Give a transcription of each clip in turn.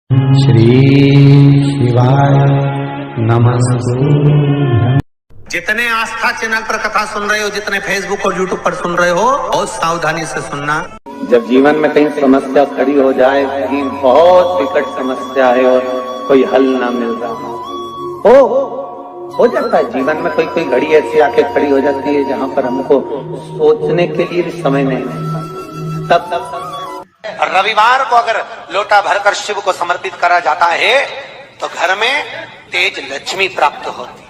श्री शिवाय नमस्तु। जितने आस्था चैनल पर कथा सुन रहे हो, जितने फेसबुक और यूट्यूब पर सुन रहे हो, बहुत सावधानी से सुनना। जब जीवन में कहीं समस्या खड़ी हो जाए, कहीं बहुत विकट समस्या है और कोई हल ना मिल रहा हो जाता है। जीवन में कोई कोई घड़ी ऐसी आके खड़ी हो जाती है जहाँ पर हमको सोचने के लिए भी समय नहीं मिलता। तब रविवार को अगर लोटा भरकर शिव को समर्पित करा जाता है तो घर में तेज लक्ष्मी प्राप्त होती है।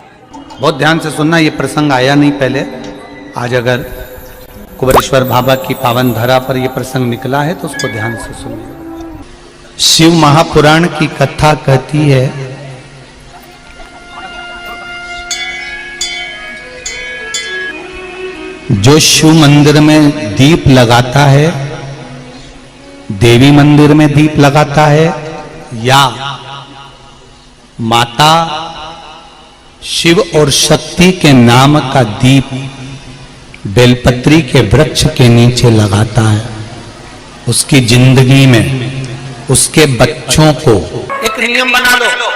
बहुत ध्यान से सुनना, ये प्रसंग आया नहीं पहले। आज अगर कुबेरेश्वर बाबा की पावन धरा पर यह प्रसंग निकला है तो उसको ध्यान से सुनिए। शिव महापुराण की कथा कहती है, जो शिव मंदिर में दीप लगाता है, देवी मंदिर में दीप लगाता है, या माता शिव और शक्ति के नाम का दीप बेलपत्री के वृक्ष के नीचे लगाता है, उसकी जिंदगी में उसके बच्चों को एक नियम बना लो।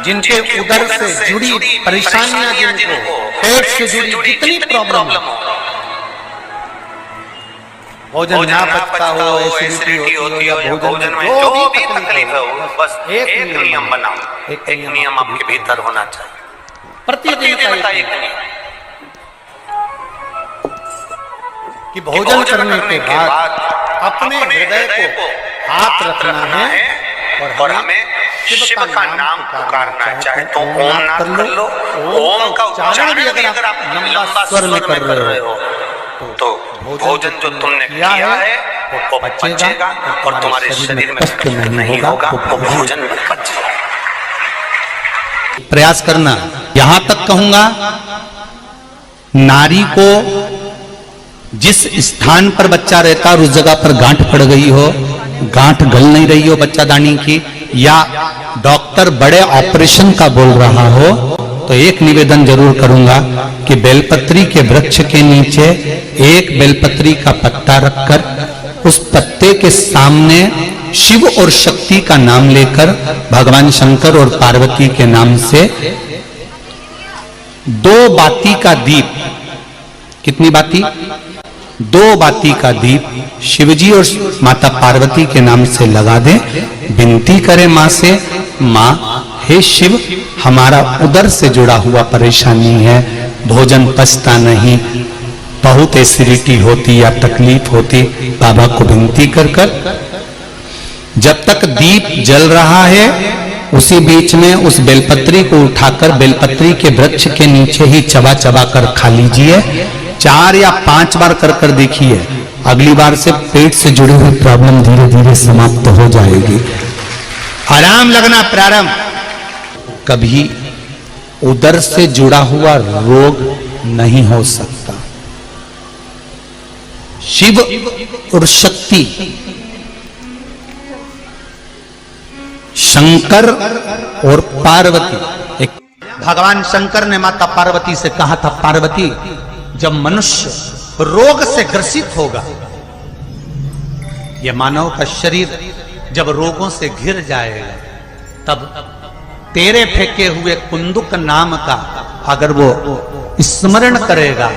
जिनके उदर से जुड़ी परेशानियां, जिनको पेट से जुड़ी जितनी प्रॉब्लम हो, भोजन ना पचता हो, एसिडिटी होती हो या भोजन में जो भी तकलीफ हो, बस एक नियम बनाओ। एक नियम आपके भीतर होना चाहिए। प्रतिदिन का एक नियम कि भोजन करने के बाद अपने हृदय को हाथ रखना है और हमें शिव का नाम पुकारना है। चाहे तो ओम नाद कर लो, ओम का उच्चारण भी अगर आप लंबा स्वर में कर रहे हो तो भोजन जो तुमने किया है वो पचेगा और तुम्हारे शरीर में कष्ट नहीं होगा, वो भोजन पच जाएगा। प्रयास करना। यहां तक कहूंगा, नारी को जिस स्थान पर बच्चा रहता और उस जगह पर गांठ पड़ गई हो, गांठ गल नहीं रही हो बच्चादानी की, या डॉक्टर बड़े ऑपरेशन का बोल रहा हो, तो एक निवेदन जरूर करूंगा कि बेलपत्री के वृक्ष के नीचे एक बेलपत्री का पत्ता रखकर उस पत्ते के सामने शिव और शक्ति का नाम लेकर भगवान शंकर और पार्वती के नाम से 2 बाती का दीप, कितनी बाती? 2 बाती का दीप शिवजी और माता पार्वती के नाम से लगा दे। विनती करे मां से, मां हे शिव, हमारा उदर से जुड़ा हुआ परेशानी है, भोजन पचता नहीं, बहुत एसिडिटी होती या तकलीफ होती, बाबा को विनती कर कर। जब तक दीप जल रहा है उसी बीच में उस बेलपत्री को उठाकर बेलपत्री के वृक्ष के नीचे ही चबा चबा कर खा लीजिए। 4 या 5 बार कर कर देखिए, अगली बार से पेट से जुड़ी हुई प्रॉब्लम धीरे धीरे समाप्त हो जाएगी। आराम लगना प्रारंभ। कभी उदर से जुड़ा हुआ रोग नहीं हो सकता। शिव और शक्ति, शंकर और पार्वती। एक भगवान शंकर ने माता पार्वती से कहा था, पार्वती, जब मनुष्य रोग से ग्रसित होगा, यह मानव का शरीर जब रोगों से घिर जाएगा, तब तेरे फेंके हुए कुंदुक नाम का अगर वो स्मरण करेगा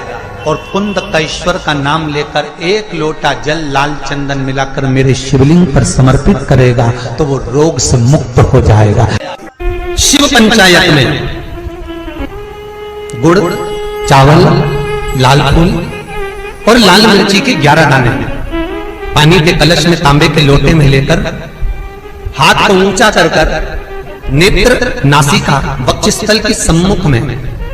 और कुंदकेश्वर का नाम लेकर 1 लोटा जल लाल चंदन मिलाकर मेरे शिवलिंग पर समर्पित करेगा तो वो रोग से मुक्त हो जाएगा। शिव पंचायत में गुड़, चावल, लाल फूल और लाल मिर्ची के 11 दाने पानी के कलश में तांबे के लोटे में लेकर हाथ को ऊंचा कर कर नेत्र, नासिका, वक्षस्थल के सम्मुख में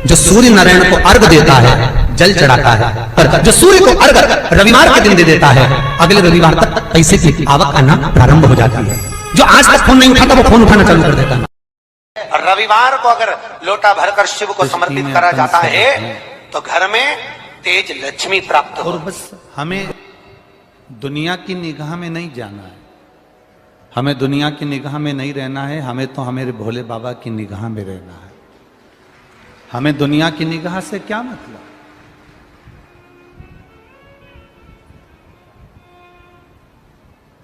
जो सूर्य नारायण को अर्घ देता है, जल चढ़ाता है, पर जो सूर्य को अर्घ रविवार के दिन दे देता है, अगले रविवार तक पैसे की आवक आना प्रारंभ हो जाती है। जो आज तक फोन नहीं उठाता वो फोन उठाना चालू कर देता है। रविवार को अगर लोटा भरकर शिव को समर्पित करा जाता है तो घर में तेज लक्ष्मी प्राप्त हो। और बस हमें दुनिया की निगाह में नहीं जाना है, हमें दुनिया की निगाह में नहीं रहना है, हमें तो हमारे भोले बाबा की निगाह में रहना है। हमें दुनिया की निगाह से क्या मतलब?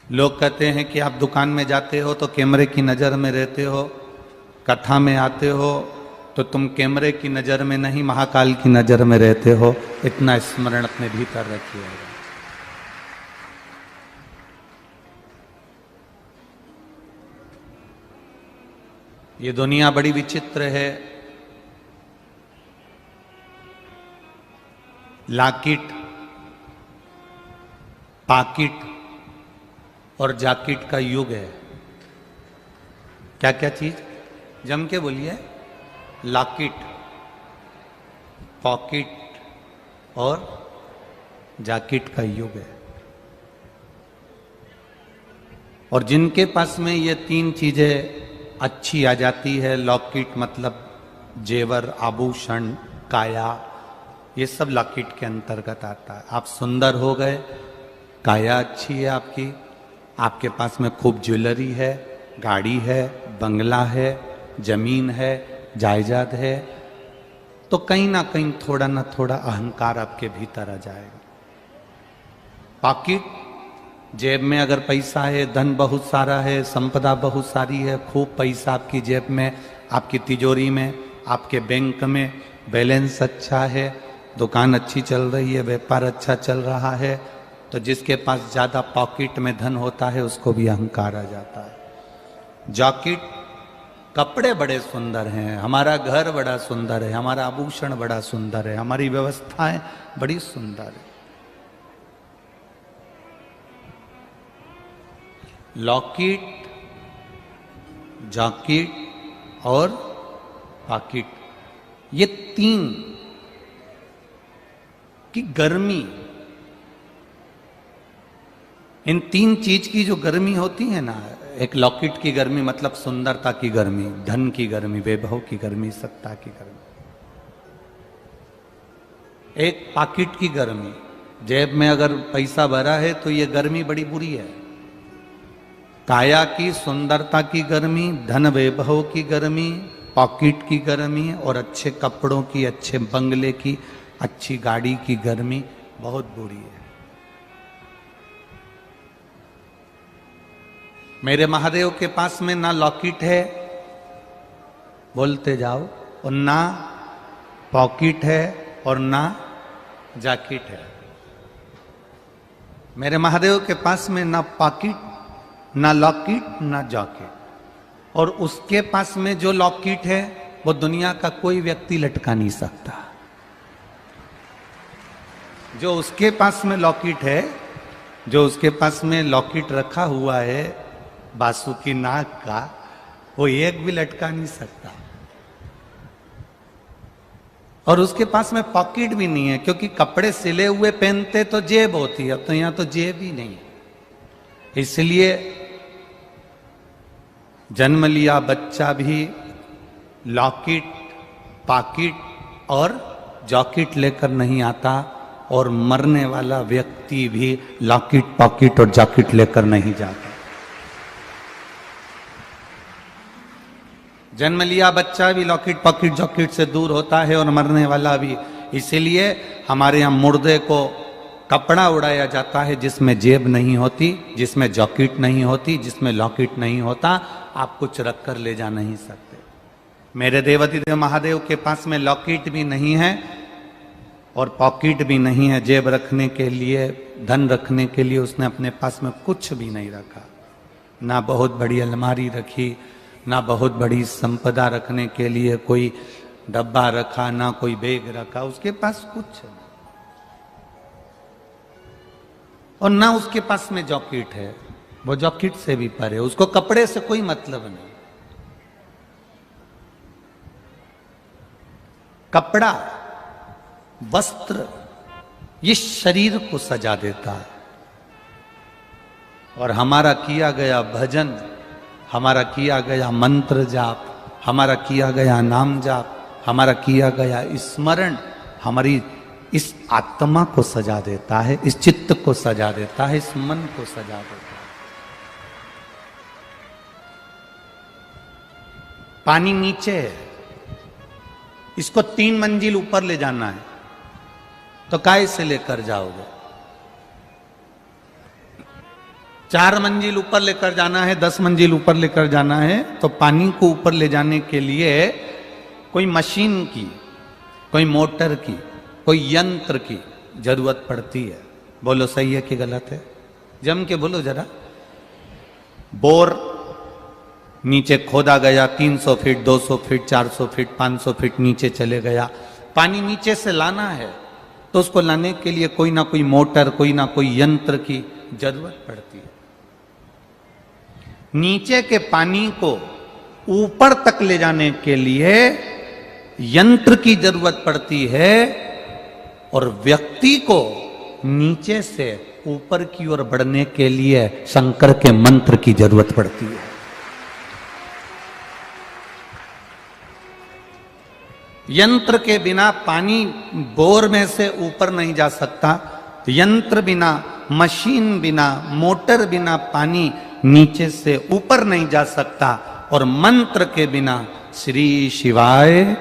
लोग कहते हैं कि आप दुकान में जाते हो तो कैमरे की नज़र में रहते हो, कथा में आते हो तो तुम कैमरे की नज़र में नहीं महाकाल की नज़र में रहते हो। इतना स्मरण अपने भीतर रखिए। ये दुनिया बड़ी विचित्र है। लाकिट, पाकिट और जाकिट का युग है। क्या क्या चीज जम के बोलिए? लाकिट, पॉकेट और जाकिट का युग है। और जिनके पास में ये तीन चीजें अच्छी आ जाती है, लॉकेट मतलब जेवर, आभूषण, काया, ये सब लॉकेट के अंतर्गत आता है। आप सुंदर हो गए, काया अच्छी है आपकी, आपके पास में खूब ज्वेलरी है, गाड़ी है, बंगला है, जमीन है, जायदाद है, तो कहीं ना कहीं थोड़ा ना थोड़ा अहंकार आपके भीतर आ जाएगा। पॉकेट, जेब में अगर पैसा है, धन बहुत सारा है, संपदा बहुत सारी है, खूब पैसा आपकी जेब में, आपकी तिजोरी में, आपके बैंक में बैलेंस अच्छा है, दुकान अच्छी चल रही है, व्यापार अच्छा चल रहा है, तो जिसके पास ज्यादा पॉकेट में धन होता है उसको भी अहंकार आ जाता है। जॉकेट, कपड़े बड़े सुंदर हैं, हमारा घर बड़ा सुंदर है, हमारा आभूषण बड़ा सुंदर है, हमारी व्यवस्थाएं बड़ी सुंदर है। लॉकेट, जॉकेट और पॉकेट, ये तीन की गर्मी, इन तीन चीज की जो गर्मी होती है ना, एक लॉकेट की गर्मी मतलब सुंदरता की गर्मी, धन की गर्मी, वैभव की गर्मी, सत्ता की गर्मी। एक पॉकेट की गर्मी, जेब में अगर पैसा भरा है तो ये गर्मी बड़ी बुरी है। काया की, सुंदरता की गर्मी, धन वैभव की गर्मी, पॉकेट की गर्मी और अच्छे कपड़ों की, अच्छे बंगले की, अच्छी गाड़ी की गर्मी बहुत बुरी है। मेरे महादेव के पास में ना लॉकेट है, बोलते जाओ, और ना पॉकेट है और ना जैकेट है। मेरे महादेव के पास में ना पॉकेट, ना लॉकेट, ना जैकेट, और उसके पास में जो लॉकेट है वो दुनिया का कोई व्यक्ति लटका नहीं सकता। जो उसके पास में लॉकेट है, जो उसके पास में लॉकेट रखा हुआ है बासुकी नाग का, वो एक भी लटका नहीं सकता। और उसके पास में पॉकेट भी नहीं है, क्योंकि कपड़े सिले हुए पहनते तो जेब होती है, अब तो यहां तो जेब ही नहीं। इसलिए जन्म लिया बच्चा भी लॉकेट, पॉकेट और जॉकेट लेकर नहीं आता, और मरने वाला व्यक्ति भी लॉकेट, पॉकेट और जॉकेट लेकर नहीं जाता। जन्म लिया बच्चा भी लॉकेट, पॉकेट, जॉकेट से दूर होता है, और मरने वाला भी। इसीलिए हमारे यहाँ मुर्दे को कपड़ा उड़ाया जाता है जिसमें जेब नहीं होती, जिसमें जॉकेट नहीं होती, जिसमें लॉकेट नहीं होता। आप कुछ रख कर ले जा नहीं सकते। मेरे देवाधिदेव महादेव के पास में लॉकेट भी नहीं है और पॉकेट भी नहीं है, जेब रखने के लिए, धन रखने के लिए उसने अपने पास में कुछ भी नहीं रखा। ना बहुत बड़ी अलमारी रखी, ना बहुत बड़ी संपदा रखने के लिए कोई डब्बा रखा, ना कोई बैग रखा, उसके पास कुछ नहीं। और ना उसके पास में जॉकेट है, वो जॉकेट से भी परे, उसको कपड़े से कोई मतलब नहीं। कपड़ा, वस्त्र, ये शरीर को सजा देता है। और हमारा किया गया भजन, हमारा किया गया मंत्र जाप, हमारा किया गया नाम जाप, हमारा किया गया स्मरण हमारी इस आत्मा को सजा देता है, इस चित्त को सजा देता है, इस मन को सजा देता है। पानी नीचे है, इसको 3 मंजिल ऊपर ले जाना है, तो काय से लेकर जाओगे? 4 मंजिल ऊपर लेकर जाना है, 10 मंजिल ऊपर लेकर जाना है, तो पानी को ऊपर ले जाने के लिए कोई मशीन की, कोई मोटर की, कोई यंत्र की जरूरत पड़ती है। बोलो सही है कि गलत है? जम के बोलो जरा। बोर नीचे खोदा गया, 300 फीट, 200 फीट, 400 फीट, 500 फीट नीचे चले गया। पानी नीचे से लाना है तो उसको लाने के लिए कोई ना कोई मोटर, कोई ना कोई यंत्र की जरूरत पड़ती है। नीचे के पानी को ऊपर तक ले जाने के लिए यंत्र की जरूरत पड़ती है, और व्यक्ति को नीचे से ऊपर की ओर बढ़ने के लिए शंकर के मंत्र की जरूरत पड़ती है। यंत्र के बिना पानी बोर में से ऊपर नहीं जा सकता। यंत्र बिना, मशीन बिना, मोटर बिना पानी नीचे से ऊपर नहीं जा सकता। और मंत्र के बिना, श्री शिवाय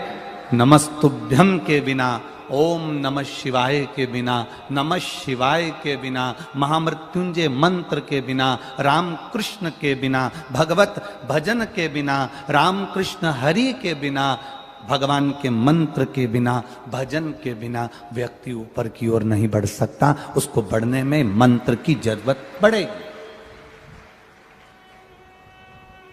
नमस्तुभ्यम के बिना, ओम नमः शिवाय के बिना, नमः शिवाय के बिना, महामृत्युंजय मंत्र के बिना, राम कृष्ण के बिना, भगवत भजन के बिना, राम कृष्ण हरि के बिना, भगवान के मंत्र के बिना, भजन के बिना व्यक्ति ऊपर की ओर नहीं बढ़ सकता। उसको बढ़ने में मंत्र की जरूरत पड़ेगी।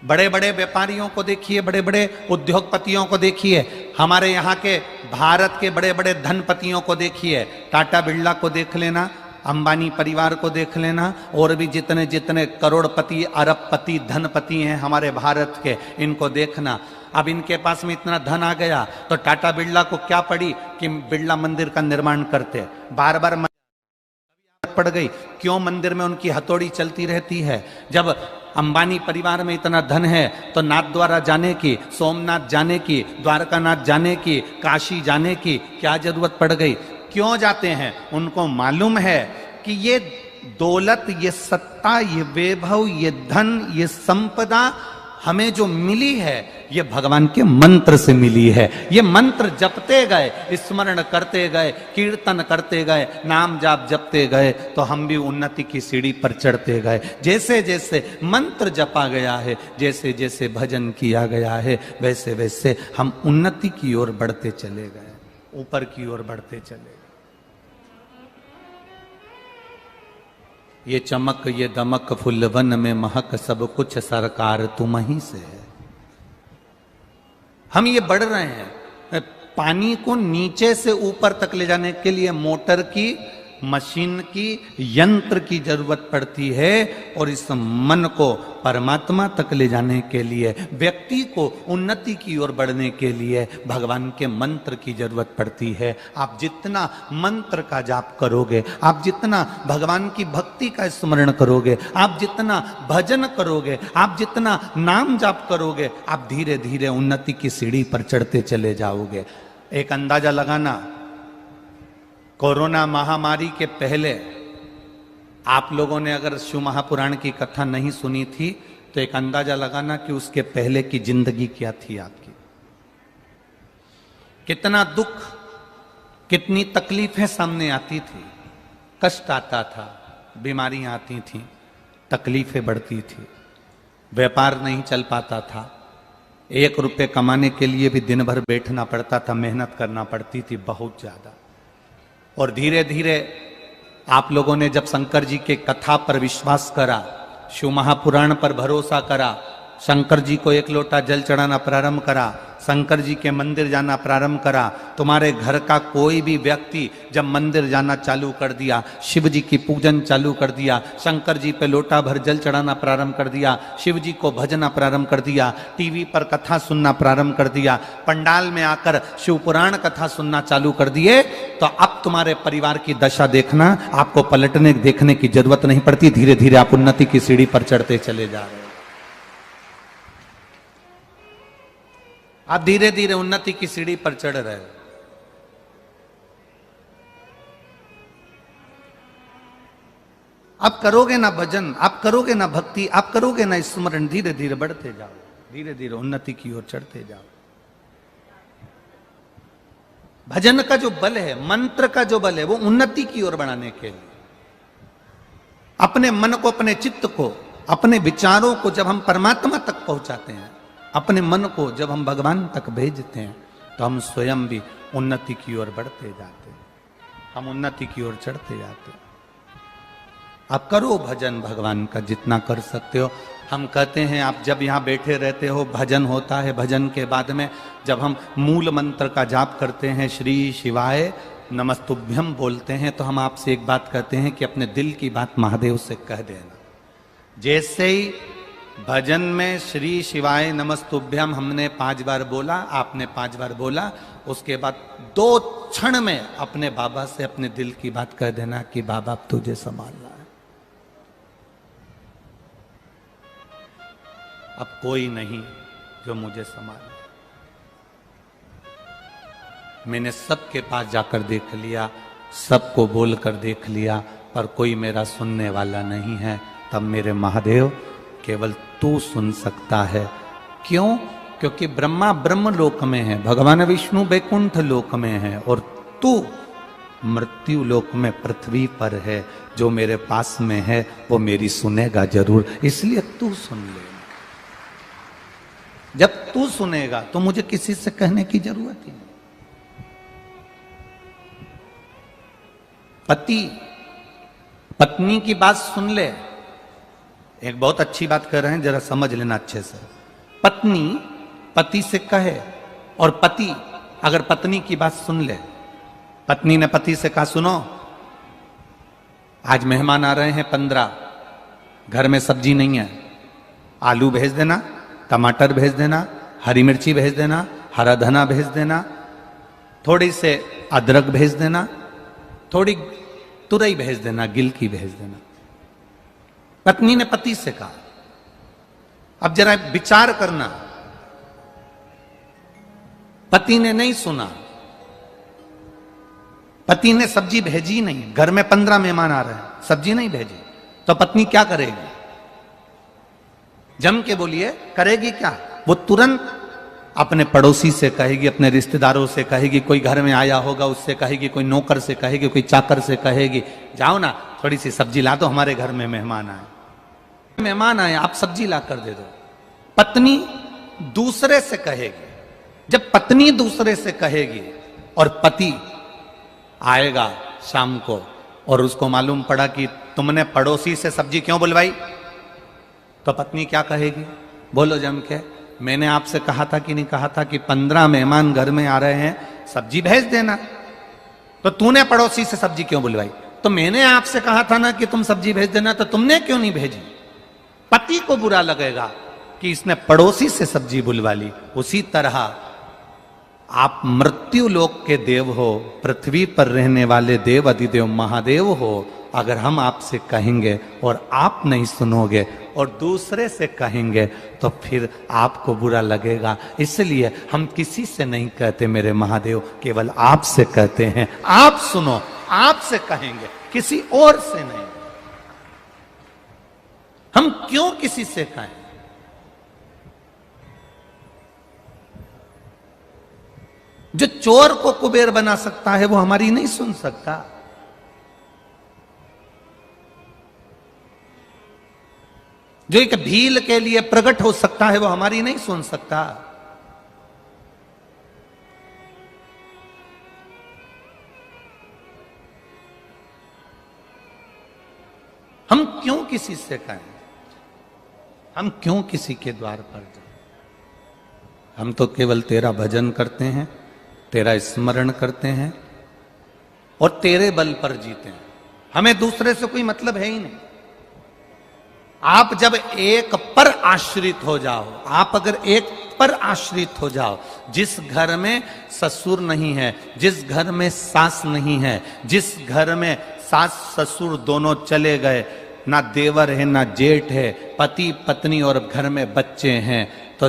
बड़े बड़े व्यापारियों को देखिए, बड़े बड़े उद्योगपतियों को देखिए, हमारे यहाँ के भारत के बड़े बड़े धनपतियों को देखिए। टाटा बिरला को देख लेना, अंबानी परिवार को देख लेना, और भी जितने जितने करोड़पति, अरबपति, धनपति हैं हमारे भारत के, इनको देखना। अब इनके पास में इतना धन आ गया तो टाटा बिरला को क्या पड़ी कि बिरला मंदिर का निर्माण करते। बार बार पड़ गई, क्यों मंदिर में उनकी हथौड़ी चलती रहती है? जब अंबानी परिवार में इतना धन है तो नाथ द्वारा जाने की, सोमनाथ जाने की, द्वारकानाथ जाने की, काशी जाने की क्या जरूरत पड़ गई? क्यों जाते हैं? उनको मालूम है कि ये दौलत, ये सत्ता, ये वैभव, ये धन, ये संपदा हमें जो मिली है ये भगवान के मंत्र से मिली है। ये मंत्र जपते गए, स्मरण करते गए, कीर्तन करते गए, नाम जाप जपते गए, तो हम भी उन्नति की सीढ़ी पर चढ़ते गए। जैसे जैसे मंत्र जपा गया है, जैसे जैसे भजन किया गया है, वैसे वैसे हम उन्नति की ओर बढ़ते चले गए, ऊपर की ओर बढ़ते चले गए। ये चमक ये दमक फुलवन में महक, सब कुछ सरकार तुम ही से है। हम ये बढ़ रहे हैं। पानी को नीचे से ऊपर तक ले जाने के लिए मोटर की, मशीन की, यंत्र की जरूरत पड़ती है, और इस मन को परमात्मा तक ले जाने के लिए, व्यक्ति को उन्नति की ओर बढ़ने के लिए भगवान के मंत्र की जरूरत पड़ती है। आप जितना मंत्र का जाप करोगे, आप जितना भगवान की भक्ति का स्मरण करोगे, आप जितना भजन करोगे, आप जितना नाम जाप करोगे, आप धीरे धीरे उन्नति की सीढ़ी पर चढ़ते चले जाओगे। एक अंदाजा लगाना, कोरोना महामारी के पहले आप लोगों ने अगर शिव महापुराण की कथा नहीं सुनी थी तो एक अंदाजा लगाना कि उसके पहले की जिंदगी क्या थी आपकी। कितना दुख, कितनी तकलीफें सामने आती थी, कष्ट आता था, बीमारियां आती थी, तकलीफें बढ़ती थी, व्यापार नहीं चल पाता था, 1 रुपये कमाने के लिए भी दिन भर बैठना पड़ता था, मेहनत करना पड़ती थी बहुत ज्यादा। और धीरे धीरे आप लोगों ने जब शंकर जी के कथा पर विश्वास करा, शिव महापुराण पर भरोसा करा, शंकर जी को 1 लोटा जल चढ़ाना प्रारंभ करा, शंकर जी के मंदिर जाना प्रारंभ करा, तुम्हारे घर का कोई भी व्यक्ति जब मंदिर जाना चालू कर दिया, शिव जी की पूजन चालू कर दिया, शंकर जी पे लोटा भर जल चढ़ाना प्रारंभ कर दिया, शिव जी को भजना प्रारंभ कर दिया, टीवी पर कथा सुनना प्रारंभ कर दिया, पंडाल में आकर शिव पुराण कथा सुनना चालू कर दिए, तो अब तुम्हारे परिवार की दशा देखना, आपको पलटने देखने की जरूरत नहीं पड़ती। धीरे धीरे आप उन्नति की सीढ़ी पर चढ़ते चले जा रहे हो। आप धीरे धीरे उन्नति की सीढ़ी पर चढ़ रहे हो। आप करोगे ना भजन, आप करोगे ना भक्ति, आप करोगे ना स्मरण, धीरे धीरे बढ़ते जाओ, धीरे धीरे उन्नति की ओर चढ़ते जाओ। भजन का जो बल है, मंत्र का जो बल है, वो उन्नति की ओर बढ़ाने के लिए। अपने मन को, अपने चित्त को, अपने विचारों को जब हम परमात्मा तक पहुंचाते हैं, अपने मन को जब हम भगवान तक भेजते हैं, तो हम स्वयं भी उन्नति की ओर बढ़ते जाते हैं, हम उन्नति की ओर चढ़ते जाते हैं। आप करो भजन भगवान का जितना कर सकते हो। हम कहते हैं आप जब यहाँ बैठे रहते हो भजन होता है, भजन के बाद में जब हम मूल मंत्र का जाप करते हैं, श्री शिवाय नमस्तुभ्यम बोलते हैं, तो हम आपसे एक बात कहते हैं कि अपने दिल की बात महादेव से कह देना। जैसे ही भजन में श्री शिवाय नमस्तुभ्यम हमने 5 बार बोला, आपने 5 बार बोला, उसके बाद 2 क्षण में अपने बाबा से अपने दिल की बात कह देना कि बाबा अब तुझे संभालना है, अब कोई नहीं जो मुझे संभाले। मैंने सबके पास जाकर देख लिया, सबको बोलकर देख लिया, पर कोई मेरा सुनने वाला नहीं है। तब मेरे महादेव केवल तू सुन सकता है। क्यों? क्योंकि ब्रह्मा ब्रह्म लोक में है, भगवान विष्णु बैकुंठ लोक में है, और तू मृत्यु लोक में पृथ्वी पर है। जो मेरे पास में है वो मेरी सुनेगा जरूर, इसलिए तू सुन ले। जब तू सुनेगा तो मुझे किसी से कहने की जरूरत ही नहीं। पति पत्नी की बात सुन ले। एक बहुत अच्छी बात कर रहे हैं, जरा समझ लेना अच्छे से। पत्नी पति से कहे, और पति अगर पत्नी की बात सुन ले। पत्नी ने पति से कहा सुनो, आज मेहमान आ रहे हैं 15, घर में सब्जी नहीं है, आलू भेज देना, टमाटर भेज देना, हरी मिर्ची भेज देना, हरा धना भेज देना, थोड़ी से अदरक भेज देना, थोड़ी तुरई भेज देना, गिलकी भेज देना। पत्नी ने पति से कहा। अब जरा विचार करना, पति ने नहीं सुना, पति ने सब्जी भेजी नहीं, घर में 15 मेहमान आ रहे हैं, सब्जी नहीं भेजी, तो पत्नी क्या करेगी? जम के बोलिए, करेगी क्या? वो तुरंत अपने पड़ोसी से कहेगी, अपने रिश्तेदारों से कहेगी, कोई घर में आया होगा उससे कहेगी, कोई नौकर से कहेगी, कोई चाकर से कहेगी, जाओ ना थोड़ी सी सब्जी ला दो, हमारे घर में मेहमान आए, मेहमान आए, आप सब्जी ला कर दे दो। पत्नी दूसरे से कहेगी। जब पत्नी दूसरे से कहेगी और पति आएगा शाम को और उसको मालूम पड़ा कि तुमने पड़ोसी से सब्जी क्यों बुलवाई, तो पत्नी क्या कहेगी? बोलो जम के, मैंने आपसे कहा था कि नहीं कहा था कि 15 मेहमान घर में आ रहे हैं, सब्जी भेज देना, तो तूने पड़ोसी से सब्जी क्यों बुलवाई? तो मैंने आपसे कहा था ना कि तुम सब्जी भेज देना, तो तुमने क्यों नहीं भेजी? पति को बुरा लगेगा कि इसने पड़ोसी से सब्जी बुलवा ली। उसी तरह आप मृत्यु लोक के देव हो, पृथ्वी पर रहने वाले देव अधिदेव महादेव हो। अगर हम आपसे कहेंगे और आप नहीं सुनोगे और दूसरे से कहेंगे तो फिर आपको बुरा लगेगा। इसलिए हम किसी से नहीं कहते मेरे महादेव, केवल आपसे कहते हैं। आप सुनो, आपसे कहेंगे, किसी और से नहीं। हम क्यों किसी से कहें? जो चोर को कुबेर बना सकता है वो हमारी नहीं सुन सकता। जो एक भील के लिए प्रकट हो सकता है वो हमारी नहीं सुन सकता। हम क्यों किसी से कहें? हम क्यों किसी के द्वार पर जाएं? हम तो केवल तेरा भजन करते हैं, तेरा स्मरण करते हैं और तेरे बल पर जीते हैं। हमें दूसरे से कोई मतलब है ही नहीं। आप जब एक पर आश्रित हो जाओ, आप अगर एक पर आश्रित हो जाओ, जिस घर में ससुर नहीं है, जिस घर में सास नहीं है, जिस घर में सास ससुर दोनों चले गए, ना देवर है ना जेठ है, पति पत्नी और घर में बच्चे हैं, तो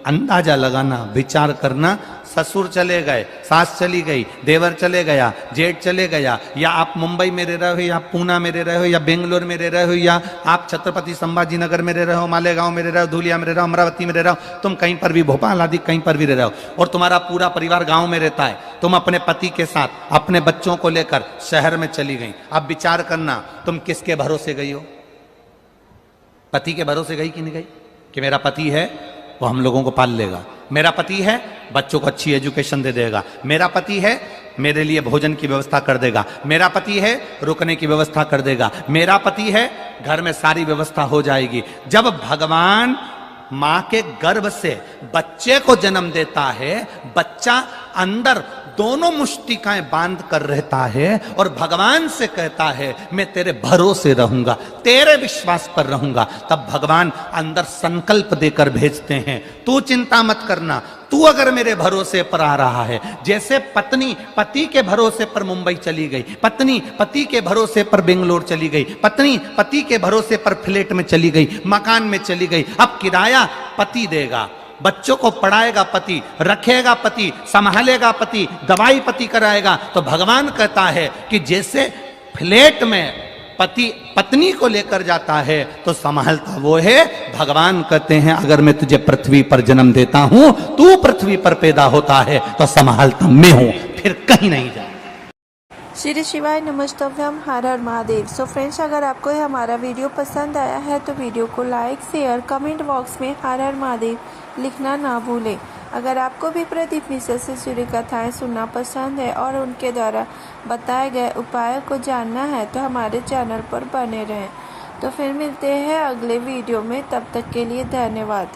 अंदाजा लगाना, विचार करना, ससुर चले गए, सास चली गई, देवर चले गया, जेठ चले गया, या आप मुंबई में रह रहे हो, या पूना में रह रहे हो, या बेंगलोर में रह रहे हो, या आप छत्रपति संभाजी नगर में रह रहे हो, मालेगांव में रह रहे हो, धुलिया में रह रहे हो, अमरावती में रह रहे हो, तुम कहीं पर भी, भोपाल आदि कहीं पर भी रह रहे हो, और तुम्हारा पूरा परिवार गांव में रहता है, तुम अपने पति के साथ अपने बच्चों को लेकर शहर में चली गई। अब विचार करना, तुम किसके भरोसे गई हो? पति के भरोसे गई कि नहीं गई कि मेरा पति है वो हम लोगों को पाल लेगा, मेरा पति है बच्चों को अच्छी एजुकेशन दे देगा, मेरा पति है मेरे लिए भोजन की व्यवस्था कर देगा, मेरा पति है रुकने की व्यवस्था कर देगा, मेरा पति है घर में सारी व्यवस्था हो जाएगी। जब भगवान मां के गर्भ से बच्चे को जन्म देता है, बच्चा अंदर दोनों मुष्टिकाएं बांध कर रहता है और भगवान से कहता है मैं तेरे भरोसे रहूंगा, तेरे विश्वास पर रहूंगा, तब भगवान अंदर संकल्प देकर भेजते हैं, तू चिंता मत करना, तू अगर मेरे भरोसे पर आ रहा है। जैसे पत्नी पति के भरोसे पर मुंबई चली गई, पत्नी पति के भरोसे पर बेंगलोर चली गई, पत्नी पति के भरोसे पर फ्लैट में चली गई, मकान में चली गई, अब किराया पति देगा, बच्चों को पढ़ाएगा पति, रखेगा पति, संभालेगा पति, दवाई पति कराएगा। तो भगवान कहता है कि जैसे फ्लैट में पति पत्नी को लेकर जाता है तो संभालता वो है। भगवान कहते हैं अगर मैं तुझे पृथ्वी पर जन्म देता हूं, तू पृथ्वी पर पैदा होता है तो संभालता मैं हूं, फिर कहीं नहीं जा। श्री शिवाय नमस्तभ्यम, हर हर महादेव। सो फ्रेंड्स, अगर आपको ये हमारा वीडियो पसंद आया है तो वीडियो को लाइक शेयर कमेंट बॉक्स में हर हर महादेव लिखना ना भूलें। अगर आपको भी प्रदीप मिश्र से जुड़ी कथाएं सुनना पसंद है और उनके द्वारा बताए गए उपायों को जानना है तो हमारे चैनल पर बने रहें। तो फिर मिलते हैं अगले वीडियो में, तब तक के लिए धन्यवाद।